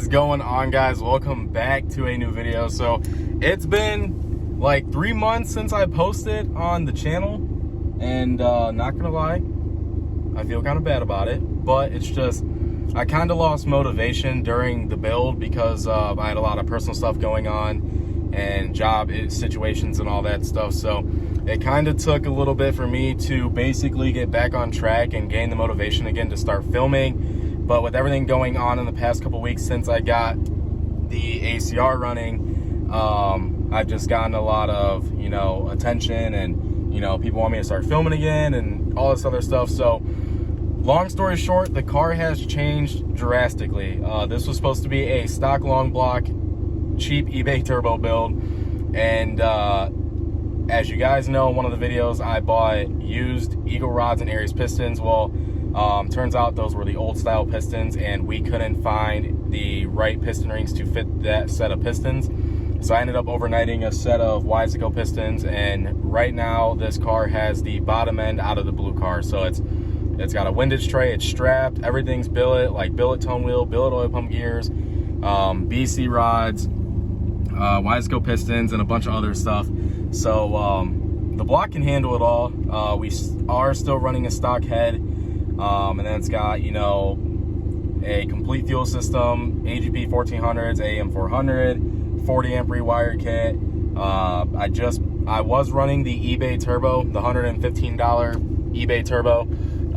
going on, guys? Welcome back to a new video. So it's been like 3 months since I posted on the channel, and not gonna lie, I feel kind of bad about it, but it's just I kind of lost motivation during the build because I had a lot of personal stuff going on and job situations and all that stuff. So it kind of took a little bit for me to basically get back on track and gain the motivation again to start filming. But with everything going on in the past couple weeks since I got the ACR running, I've just gotten a lot of, attention, and, people want me to start filming again and all this other stuff. So long story short, the car has changed drastically. This was supposed to be a stock long block, cheap eBay turbo build. And as you guys know, in one of the videos, I bought used Eagle rods and Aries pistons. Well, turns out those were the old style pistons, and we couldn't find the right piston rings to fit that set of pistons. So I ended up overnighting a set of Wiseco pistons, and right now this car has the bottom end out of the blue car. So it's got a windage tray, it's strapped, everything's billet, like billet tone wheel, billet oil pump gears, BC rods, Wiseco pistons, and a bunch of other stuff. So the block can handle it all. We are still running a stock head, and then it's got, a complete fuel system, AGP 1400s, AM 400, 40 amp rewired kit. I was running the eBay turbo, the $115 eBay turbo.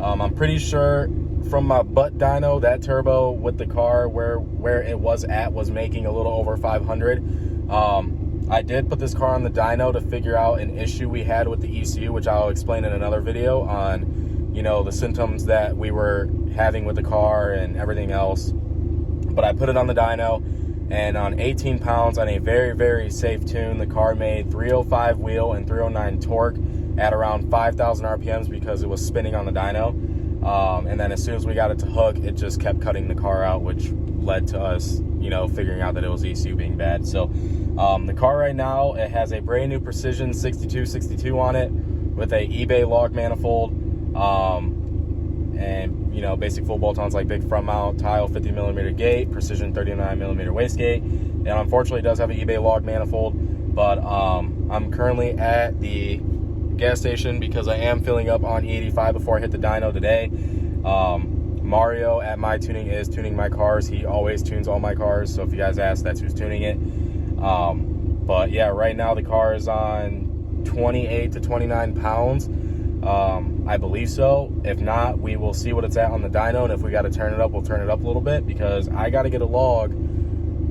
I'm pretty sure from my butt dyno, that turbo with the car where it was at was making a little over 500. I did put this car on the dyno to figure out an issue we had with the ECU, which I'll explain in another video on, the symptoms that we were having with the car and everything else. But I put it on the dyno, and on 18 pounds on a very, very safe tune, the car made 305 wheel and 309 torque at around 5,000 RPMs because it was spinning on the dyno. And then as soon as we got it to hook, it just kept cutting the car out, which led to us, figuring out that it was ECU being bad. So the car right now, it has a brand new Precision 6262 on it with a eBay log manifold, and basic full bolt-ons like big front mount, tile 50mm gate, Precision 39mm wastegate, and unfortunately it does have an eBay log manifold. But I'm currently at the gas station because I am filling up on E85 before I hit the dyno today. Mario at My Tuning is tuning my cars. He always tunes all my cars, so if you guys ask, that's who's tuning it. But yeah, right now the car is on 28 to 29 pounds. I believe so. If not, we will see what it's at on the dyno, and if we got to turn it up, we'll turn it up a little bit because I got to get a log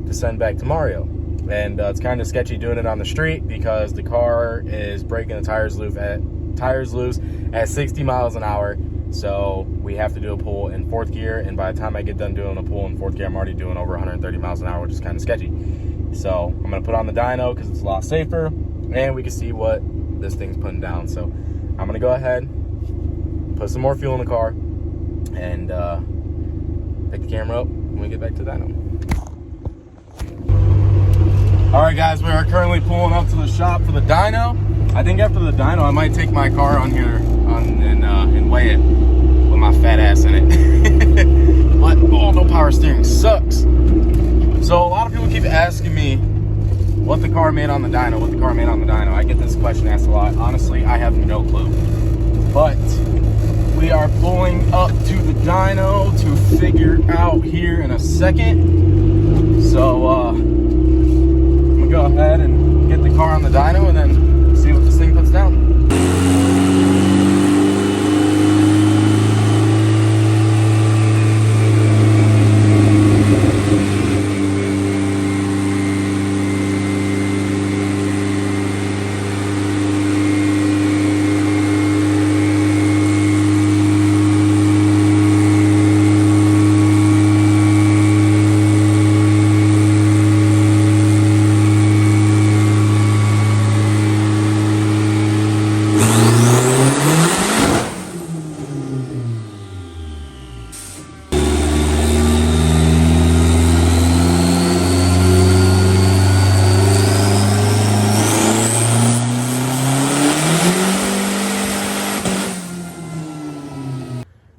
to send back to Mario. And it's kind of sketchy doing it on the street because the car is breaking the tires loose at 60 miles an hour. So we have to do a pull in fourth gear, and by the time I get done doing a pull in fourth gear, I'm already doing over 130 miles an hour, which is kind of sketchy. So I'm going to put on the dyno because it's a lot safer, and we can see what this thing's putting down. So I'm going to go ahead, put some more fuel in the car, and pick the camera up when we get back to the dyno. All right, guys, we are currently pulling up to the shop for the dyno. I think after the dyno, I might take my car on here and weigh it with my fat ass in it. But, no power steering sucks. So a lot of people keep asking me what the car made on the dyno, I get this question asked a lot. Honestly, I have no clue. But we are pulling up to the dyno to figure out here in a second. So, I'm gonna go ahead and get the car on the dyno and then see what this thing puts down.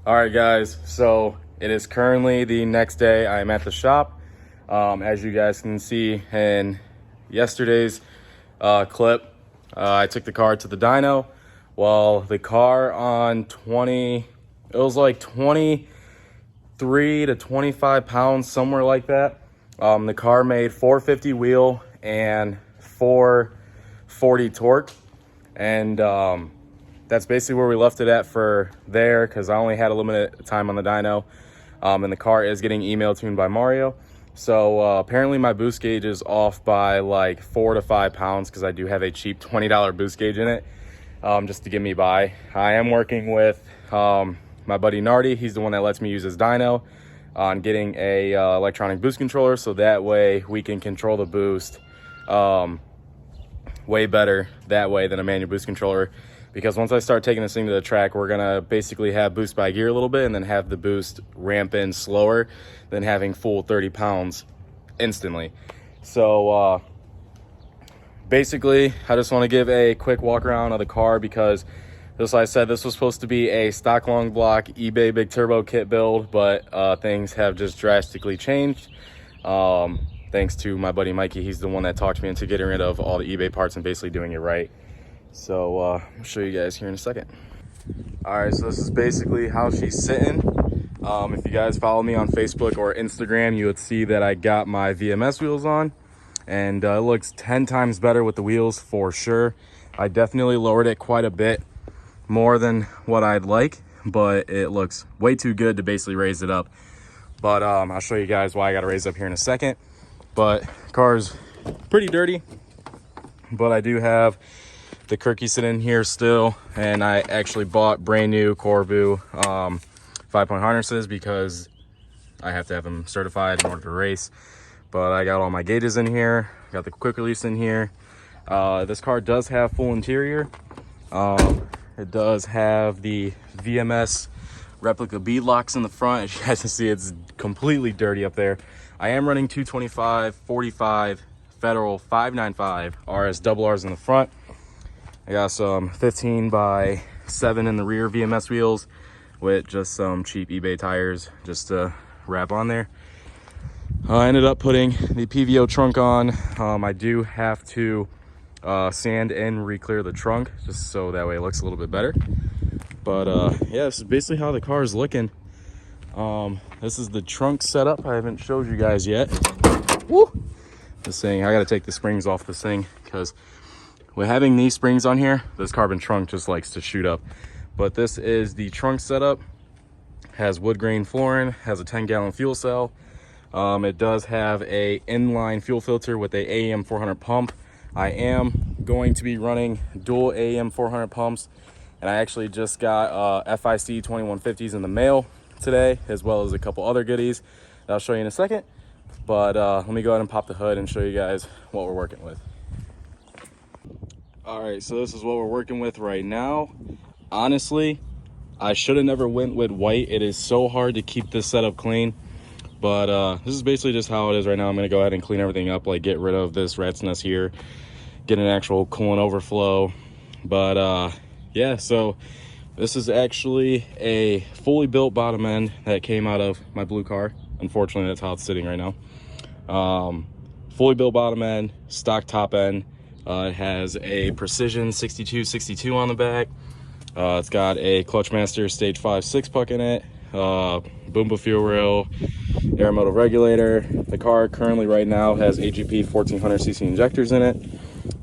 All right, guys, so it is currently the next day. I'm at the shop. As you guys can see in yesterday's clip, I took the car to the dyno. Well, the car on it was like 23 to 25 pounds, somewhere like that. The car made 450 wheel and 440 torque. And that's basically where we left it at for there, because I only had a limited time on the dyno. And the car is getting email tuned by Mario. So apparently my boost gauge is off by like 4 to 5 pounds, because I do have a cheap $20 boost gauge in it, just to get me by. I am working with my buddy Nardi. He's the one that lets me use his dyno on getting a electronic boost controller, so that way we can control the boost way better that way than a manual boost controller. Because once I start taking this thing to the track, we're gonna basically have boost by gear a little bit and then have the boost ramp in slower than having full 30 pounds instantly. So basically, I just want to give a quick walk around of the car, because just like I said, this was supposed to be a stock long block eBay big turbo kit build, but things have just drastically changed. Thanks to my buddy Mikey. He's the one that talked me into getting rid of all the eBay parts and basically doing it right. So I'll show you guys here in a second. All right, so this is basically how she's sitting. If you guys follow me on Facebook or Instagram, you would see that I got my VMS wheels on, and it looks 10 times better with the wheels for sure. I definitely lowered it quite a bit more than what I'd like, but it looks way too good to basically raise it up. But I'll show you guys why I got to raise it up here in a second. But car's pretty dirty, but I do have the Kirky sitting here still, and I actually bought brand new Corbu 5-point harnesses because I have to have them certified in order to race. But I got all my gauges in here, got the quick release in here. This car does have full interior. It does have the VMS replica bead locks in the front. As you guys can see, it's completely dirty up there. I am running 225 45 Federal 595 RS double R's in the front. I got some 15 by 7 in the rear VMS wheels with just some cheap eBay tires just to wrap on there. I ended up putting the PVO trunk on. I do have to sand and re-clear the trunk just so that way it looks a little bit better. But yeah, this is basically how the car is looking. This is the trunk setup. I haven't showed you guys yet. Woo! This thing, I gotta take the springs off this thing, because with having these springs on here, this carbon trunk just likes to shoot up. But this is the trunk setup. Has wood grain flooring, has a 10-gallon fuel cell. It does have a inline fuel filter with a AEM 400 pump. I am going to be running dual AEM 400 pumps, and I actually just got FIC 2150s in the mail today, as well as a couple other goodies that I'll show you in a second. But let me go ahead and pop the hood and show you guys what we're working with. All right, so this is what we're working with right now. Honestly, I should have never went with white. It is so hard to keep this setup clean, but this is basically just how it is right now. I'm gonna go ahead and clean everything up, like get rid of this rat's nest here, get an actual coolant overflow. But yeah, so this is actually a fully built bottom end that came out of my blue car. Unfortunately, that's how it's sitting right now. Fully built bottom end, stock top end. It has a Precision 6262 on the back. It's got a Clutchmaster Stage 5 6-puck in it, Boomba fuel rail, air motor regulator. The car currently right now has AGP 1400cc injectors in it.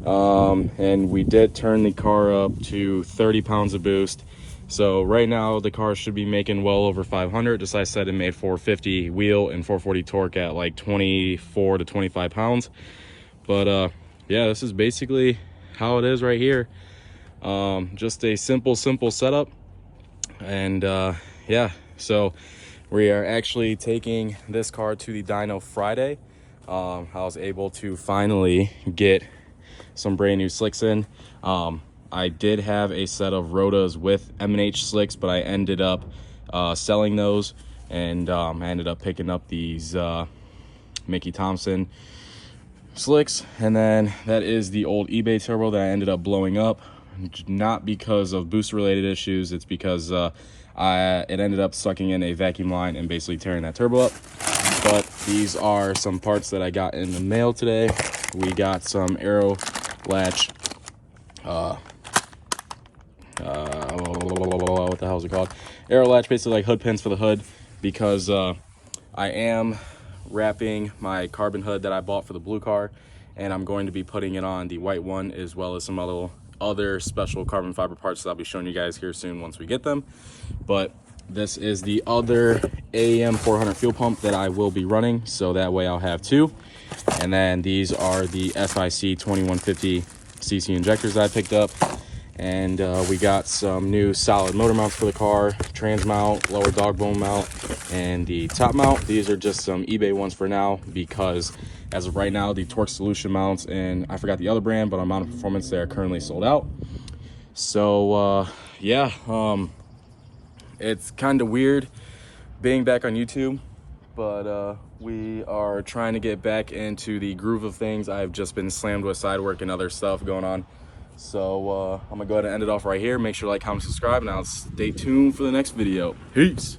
And we did turn the car up to 30 pounds of boost. So right now the car should be making well over 500. Just like I said, it made 450 wheel and 440 torque at like 24 to 25 pounds. But yeah, this is basically how it is right here. Just a simple setup. And yeah, so we are actually taking this car to the dyno Friday. I was able to finally get some brand new slicks in. I did have a set of Rotas with M&H slicks, but I ended up selling those, and I ended up picking up these Mickey Thompson slicks. And then that is the old eBay turbo that I ended up blowing up, not because of boost related issues. It's because it ended up sucking in a vacuum line and basically tearing that turbo up. But these are some parts that I got in the mail today. We got some arrow latch, what the hell is it called? Arrow latch, basically like hood pins for the hood, because I am wrapping my carbon hood that I bought for the blue car, and I'm going to be putting it on the white one, as well as some other special carbon fiber parts that I'll be showing you guys here soon once we get them. But this is the other AAM 400 fuel pump that I will be running, so that way I'll have two. And then these are the FIC 2150 cc injectors that I picked up. And we got some new solid motor mounts for the car, trans mount, lower dog bone mount, and the top mount. These are just some eBay ones for now, because as of right now, the Torque Solution mounts, and I forgot the other brand, but on Mountain Performance, they are currently sold out. So yeah, it's kind of weird being back on YouTube, but we are trying to get back into the groove of things. I've just been slammed with side work and other stuff going on. So I'm gonna go ahead and end it off right here. Make sure to like, comment, subscribe, and I'll stay tuned for the next video. Peace.